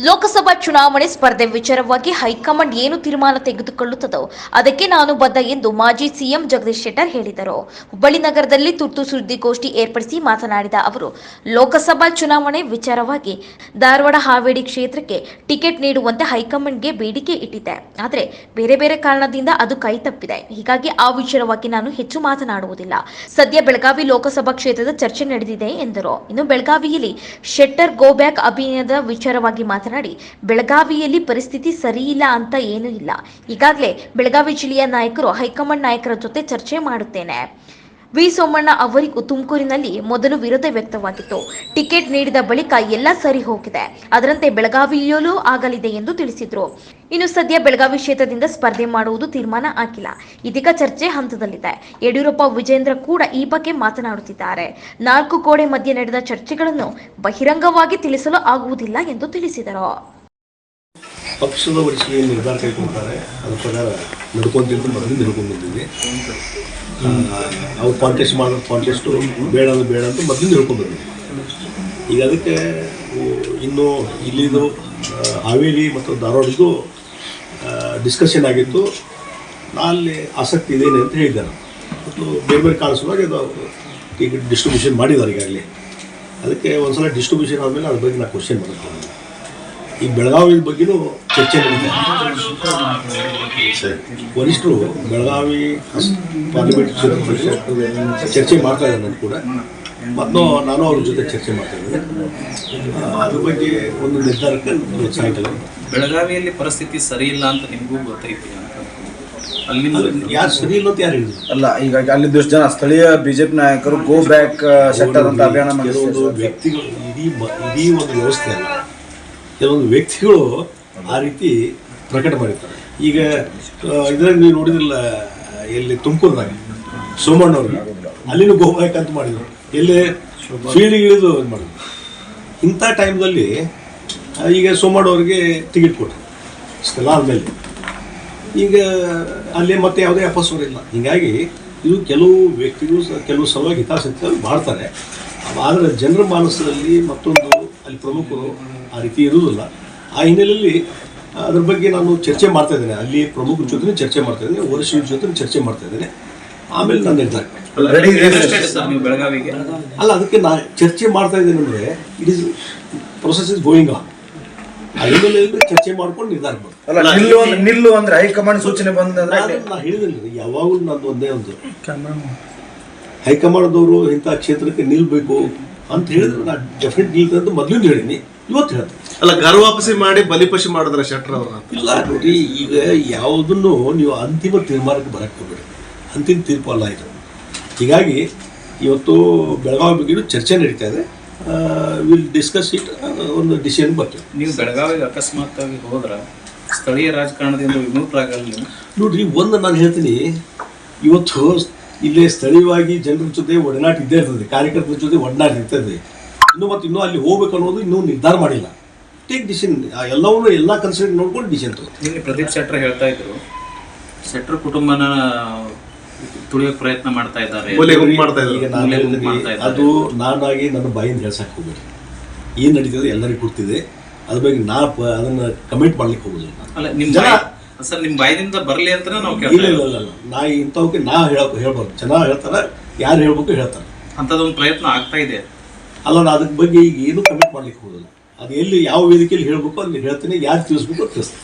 ಲೋಕಸಭಾ ಚುನಾವಣೆ ಸ್ಪರ್ಧೆ ವಿಚಾರವಾಗಿ ಹೈಕಮಾಂಡ್ ಏನು ತೀರ್ಮಾನ ತೆಗೆದುಕೊಳ್ಳುತ್ತದೋ ಅದಕ್ಕೆ ನಾನು ಬದ್ಧ ಎಂದು ಮಾಜಿ ಸಿಎಂ ಜಗದೀಶ್ ಶೆಟ್ಟರ್ ಹೇಳಿದರು. ಹುಬ್ಬಳ್ಳಿ ನಗರದಲ್ಲಿ ತುರ್ತು ಸುದ್ದಿಗೋಷ್ಠಿ ಏರ್ಪಡಿಸಿ ಮಾತನಾಡಿದ ಅವರು, ಲೋಕಸಭಾ ಚುನಾವಣೆ ವಿಚಾರವಾಗಿ ಧಾರವಾಡ ಹಾವೇರಿ ಕ್ಷೇತ್ರಕ್ಕೆ ಟಿಕೆಟ್ ನೀಡುವಂತೆ ಹೈಕಮಾಂಡ್ಗೆ ಬೇಡಿಕೆ ಇಟ್ಟಿದ್ದೆ. ಆದರೆ ಬೇರೆ ಬೇರೆ ಕಾರಣದಿಂದ ಅದು ಕೈತಪ್ಪಿದೆ. ಹೀಗಾಗಿ ಆ ವಿಚಾರವಾಗಿ ನಾನು ಹೆಚ್ಚು ಮಾತನಾಡುವುದಿಲ್ಲ. ಸದ್ಯ ಬೆಳಗಾವಿ ಲೋಕಸಭಾ ಕ್ಷೇತ್ರದ ಚರ್ಚೆ ನಡೆದಿದೆ ಎಂದರು. ಇನ್ನು ಬೆಳಗಾವಿಯಲ್ಲಿ ಶೆಟ್ಟರ್ ಗೋ ಬ್ಯಾಕ್ ಅಭಿಯಾನದ ವಿಚಾರವಾಗಿ ಮಾತನಾಡಿ, ಬೆಳಗಾವಿಯಲ್ಲಿ ಪರಿಸ್ಥಿತಿ ಸರಿಯಿಲ್ಲ ಅಂತ ಏನೂ ಇಲ್ಲ. ಈಗಾಗಲೇ ಬೆಳಗಾವಿ ಜಿಲ್ಲೆಯ ನಾಯಕರು ಹೈಕಮಾಂಡ್ ನಾಯಕರ ಜೊತೆ ಚರ್ಚೆ ಮಾಡುತ್ತೇನೆ. ವಿ ಸೋಮಣ್ಣ ಅವರಿಗೂ ತುಮಕೂರಿನಲ್ಲಿ ಮೊದಲು ವಿರೋಧ ವ್ಯಕ್ತವಾಗಿತ್ತು. ಟಿಕೆಟ್ ನೀಡಿದ ಬಳಿಕ ಎಲ್ಲ ಸರಿ ಹೋಗಿದೆ. ಅದರಂತೆ ಬೆಳಗಾವಿಯಲ್ಲೂ ಆಗಲಿದೆ ಎಂದು ತಿಳಿಸಿದರು. ಇನ್ನು ಸದ್ಯ ಬೆಳಗಾವಿ ಕ್ಷೇತ್ರದಿಂದ ಸ್ಪರ್ಧೆ ಮಾಡುವುದು ತೀರ್ಮಾನ ಆಗಿಲ್ಲ. ಇದೀಗ ಚರ್ಚೆ ಹಂತದಲ್ಲಿದೆ. ಯಡಿಯೂರಪ್ಪ, ವಿಜೇಂದ್ರ ಕೂಡ ಈ ಬಗ್ಗೆ ಮಾತನಾಡುತ್ತಿದ್ದಾರೆ. 4 ಗೋಡೆ ಮಧ್ಯೆ ನಡೆದ ಚರ್ಚೆಗಳನ್ನು ಬಹಿರಂಗವಾಗಿ ತಿಳಿಸಲು ಆಗುವುದಿಲ್ಲ ಎಂದು ತಿಳಿಸಿದರು. ಪಕ್ಷದ ವರಿಷ್ಠರು ಏನು ನಿರ್ಧಾರ ಕೈಗೊಳ್ತಾರೆ ಅದ್ರ ಪ್ರಕಾರ ನಡ್ಕೊಂತಿದ್ದು ಮೊದಲು ನಡ್ಕೊಂಡು ಬಂದಿದ್ವಿ. ಅವ್ರು ಕಾಂಟೆಸ್ಟ್ ಮಾಡೋದು ಕಾಂಟೆಸ್ಟು ಬೇಡ ಅಂತ ಮೊದಲು ನಡ್ಕೊಂಡು ಬಂದಿದ್ವಿ. ಈಗ ಅದಕ್ಕೆ ಇನ್ನು ಇಲ್ಲಿದು ಹಾವೇರಿ ಮತ್ತು ಧಾರವಾಡದ್ದು ಡಿಸ್ಕಷನ್ ಆಗಿತ್ತು. ಅಲ್ಲಿ ಆಸಕ್ತಿ ಇದೇನೆ ಅಂತ ಹೇಳಿದ್ದಾರೆ. ಮತ್ತು ಬೇರೆ ಬೇರೆ ಕಾಣಿಸುವಾಗ ಅದು ಈಗ ಡಿಸ್ಟ್ರಿಬ್ಯೂಷನ್ ಮಾಡಿದ್ದಾರೆ ಈಗಾಗಲೇ. ಅದಕ್ಕೆ ಒಂದು ಸಲ ಡಿಸ್ಟ್ರಿಬ್ಯೂಷನ್ ಆದಮೇಲೆ ಅದ್ರ ಬಗ್ಗೆ ನಾನು ಕ್ವಶನ್ ಮಾಡ್ತೀನಿ. ಈ ಬೆಳಗಾವಿ ಬಗ್ಗೆನೂ ಚರ್ಚೆ ನಡೀತಾ ಇದೆ. ವರಿಷ್ಠರು ಬೆಳಗಾವಿ ಪಾರ್ಲಿಮೆಂಟ್ ಚರ್ಚೆ ಮಾಡ್ತಾ ಇದ್ದಾರೆ ನಾನು ಕೂಡ, ಮತ್ತು ನಾನು ಅವ್ರ ಜೊತೆ ಚರ್ಚೆ ಮಾಡ್ತಾ ಇದ್ದೇನೆ. ಅದ್ರ ಬಗ್ಗೆ ಒಂದು ನಿರ್ಧಾರಕ್ಕೆ ಸಾಯಂಕಾಲ. ಬೆಳಗಾವಿಯಲ್ಲಿ ಪರಿಸ್ಥಿತಿ ಸರಿ ಇಲ್ಲ ಅಂತ ನಿಮಗೂ ಗೊತ್ತೈತಿ. ಅಲ್ಲಿ ಯಾರು ಸರಿ ಇಲ್ಲ ಅಂತ ಯಾರು ಹೇಳಿದ್ರು? ಅಲ್ಲ, ಈಗ ಅಲ್ಲಿ ಎಷ್ಟು ಜನ ಸ್ಥಳೀಯ ಬಿಜೆಪಿ ನಾಯಕರು ಗೋ ಬ್ಯಾಕ್ ಶೆಟ್ಟರ್ ಅಂತ ಅಭಿಯಾನ ಕೆಲವೊಂದು ವ್ಯಕ್ತಿಗಳು ಇಡೀ ಒಂದು ವ್ಯವಸ್ಥೆ ಅಲ್ಲ, ಕೆಲವೊಂದು ವ್ಯಕ್ತಿಗಳು ಆ ರೀತಿ ಪ್ರಕಟ ಮಾಡಿರ್ತಾರೆ. ಈಗ ಇದರಲ್ಲಿ ನೀವು ನೋಡಿದ್ರಲ್ಲ, ಎಲ್ಲಿ ತುಮಕೂರಿನಾಗ ಸೋಮಣ್ಣವ್ರಿಗೆ ಅಲ್ಲಿನೂ ಗೋ ಬ್ಯಾಕ್ ಅಂತ ಮಾಡಿದ್ರು, ಎಲ್ಲಿ ಫೀಲ್ಡಿಗೆ ಇಳಿದು ಇದು ಮಾಡಿದ್ರು. ಇಂಥ ಟೈಮ್ದಲ್ಲಿ ಈಗ ಸೋಮಣ್ಣವ್ರಿಗೆ ಟಿಕೆಟ್ ಕೊಟ್ಟರು ಇಷ್ಟೆಲ್ಲ ಆದಮೇಲೆ. ಈಗ ಅಲ್ಲಿ ಮತ್ತೆ ಯಾವುದೇ ಅಪಸ್ವರ ಇಲ್ಲ. ಹೀಗಾಗಿ ಇದು ಕೆಲವು ವ್ಯಕ್ತಿಗಳು ಕೆಲವು ಸಲುವಾಗಿ ಹಿತಾಸಕ್ತಿ ಮಾಡ್ತಾರೆ. ಆದರೆ ಜನರ ಮಾನಸದಲ್ಲಿ ಮತ್ತೊಂದು ಅಲ್ಲಿ ಪ್ರಮುಖರು ಆ ರೀತಿ ಇರುವುದಿಲ್ಲ. ಆ ಹಿನ್ನೆಲೆಯಲ್ಲಿ ಅದ್ರ ಬಗ್ಗೆ ನಾನು ಚರ್ಚೆ ಮಾಡ್ತಾ ಇದ್ದೇನೆ. ಅಲ್ಲಿ ಪ್ರಮುಖರ ಜೊತೆ ಚರ್ಚೆ ಮಾಡ್ತಾ ಇದ್ದೇನೆ, ವರಿಷ್ಠರ ಜೊತೆ ಚರ್ಚೆ ಮಾಡ್ತಾ ಇದ್ದೇನೆ. ಆಮೇಲೆ ನಾನು ನಿರ್ಧಾರ ಬೆಳಗಾವಿಗೆ ಅಲ್ಲ, ಅದಕ್ಕೆ ನಾನು ಚರ್ಚೆ ಮಾಡ್ತಾ ಇದ್ದೇನೆ ಅಂದರೆ it is process is going on. ಆ ಹಿನ್ನೆಲೆಯಲ್ಲಿ ಚರ್ಚೆ ಮಾಡ್ಕೊಂಡು ನಿರ್ಧಾರ ಮಾಡ್ತೀನಿ. ನಿಲ್ಲು ಅಂದ್ರೆ ಹೈಕಮಾಂಡ್ ಸೂಚನೆ ಬಂದ್ರೆ ನಾನು ಹೇಳಿದ್ದೀನಿ, ಯಾವಾಗಲೂ ನಂದು ಒಂದೇ ಒಂದು ಹೈಕಮಾಂಡ್ದವರು ಇಂಥ ಕ್ಷೇತ್ರಕ್ಕೆ ನಿಲ್ಬೇಕು ಅಂತ ಹೇಳಿದ್ರೆ ನಾನು ಡೆಫಿನೆಟ್ ನಿಲ್ತಂತ ಮೊದಲು ಹೇಳಿನಿ, ಇವತ್ತು ಹೇಳ್ತೀನಿ. ಅಲ್ಲ, ಗರ್ವಾಪಸಿ ಮಾಡಿ ಬಲಿಪಶಿ ಮಾಡಿದ್ರೆ ಶೆಟ್ಟರ್ ಅವರು ಇಲ್ಲ ನೋಡಿ, ಈಗ ಯಾವುದನ್ನು ನೀವು ಅಂತಿಮ ತೀರ್ಮಾನಕ್ಕೆ ಬರಕ್ಕೆ ಹೋಗ್ಬೇಡಿ. ಅಂತಿಮ ತೀರ್ಪು ಅಲ್ಲ ಇದು. ಹೀಗಾಗಿ ಇವತ್ತು ಬೆಳಗಾವಿ ಬಗ್ಗೆ ಚರ್ಚೆ ನಡೀತಾ ಇದೆ. ವಿಲ್ ಡಿಸ್ಕಸ್ ಇಟ್, ಒಂದು ಡಿಸಿಷನ್ ಬರ್ತೀವಿ. ನೀವು ಬೆಳಗಾವಿಗೆ ಅಕಸ್ಮಾತ್ತಾಗಿ ಹೋದ್ರೆ ಸ್ಥಳೀಯ ರಾಜಕಾರಣದಿಂದ ವಿಮುಖರಾಗಲ್ಲ ನೋಡ್ರಿ. ಒಂದು ನಾನು ಹೇಳ್ತೀನಿ, ಇವತ್ತು ಇಲ್ಲೇ ಸ್ಥಳೀಯವಾಗಿ ಜನರ ಜೊತೆ ಒಡನಾಟ ಇದ್ದೇ ಇರ್ತದೆ, ಕಾರ್ಯಕರ್ತರ ಜೊತೆ ಒಡನಾಟ ಇರ್ತದೆ. ಇನ್ನೂ ಅಲ್ಲಿ ಹೋಗ್ಬೇಕು ಅನ್ನೋದು ಇನ್ನೂ ನಿರ್ಧಾರ ಮಾಡಿಲ್ಲ. ಟೇಕ್ ಡಿಸಿಷನ್, ಎಲ್ಲವನ್ನೂ ಎಲ್ಲ ಕನ್ಸಿಡರ್ ನೋಡ್ಕೊಂಡು ಡಿಸಿಷನ್ ತಗೋ. ನಿನ್ನೆ ಪ್ರದೀಪ್ ಶೆಟ್ಟರ್ ಹೇಳ್ತಾ ಇದ್ರು, ಶೆಟ್ಟರ್ ಕುಟುಂಬನ ತುಳಿಯೋಕೆ ಪ್ರಯತ್ನ ಮಾಡ್ತಾ ಇದ್ದಾರೆ. ಈಗ ನಾನು ಅದು ನಾನಾಗಿ ನನ್ನ ಬಾಯಿಂದ ಹೇಳ್ಸಕ್ಕೆ ಹೋಗ್ಬೇಡಿ. ಏನು ನಡೀತಿದೆ ಎಲ್ಲರಿಗೂ ಗೊತ್ತಿದೆ. ಅದ್ರ ಬಗ್ಗೆ ಅದನ್ನು ಕಮೆಂಟ್ ಮಾಡ್ಲಿಕ್ಕೆ ಹೋಗೋದಿಲ್ಲ. ಅಲ್ಲ, ನಿಮ್ಮ ಸರ್ ನಿಮ್ಮ ಬಾಯಿಂದ ಬರಲಿ ಅಂತ ನಾವು ಇಲ್ಲ, ನಾ ಇಂಥವಕ್ಕೆ ಹೇಳ್ಬಾರ್ದು. ಚೆನ್ನಾಗಿ ಹೇಳ್ತಾರೆ, ಯಾರು ಹೇಳ್ಬೇಕು ಹೇಳ್ತಾರೆ. ಅಂಥದ್ದೊಂದು ಪ್ರಯತ್ನ ಆಗ್ತಾ ಇದೆ. ಅಲ್ಲ, ನಾನು ಅದ್ರ ಬಗ್ಗೆ ಈಗ ಏನು ಕಮೆಂಟ್ ಮಾಡ್ಲಿಕ್ಕೆ ಹೋಗೋದಿಲ್ಲ. ಅದು ಎಲ್ಲಿ ಯಾವ ವೇದಿಕೆಯಲ್ಲಿ ಹೇಳ್ಬೇಕು ಅಲ್ಲಿ ಹೇಳ್ತೀನಿ, ಯಾರು ತಿಳಿಸ್ಬೇಕು ತಿಳಿಸ್ತೀನಿ.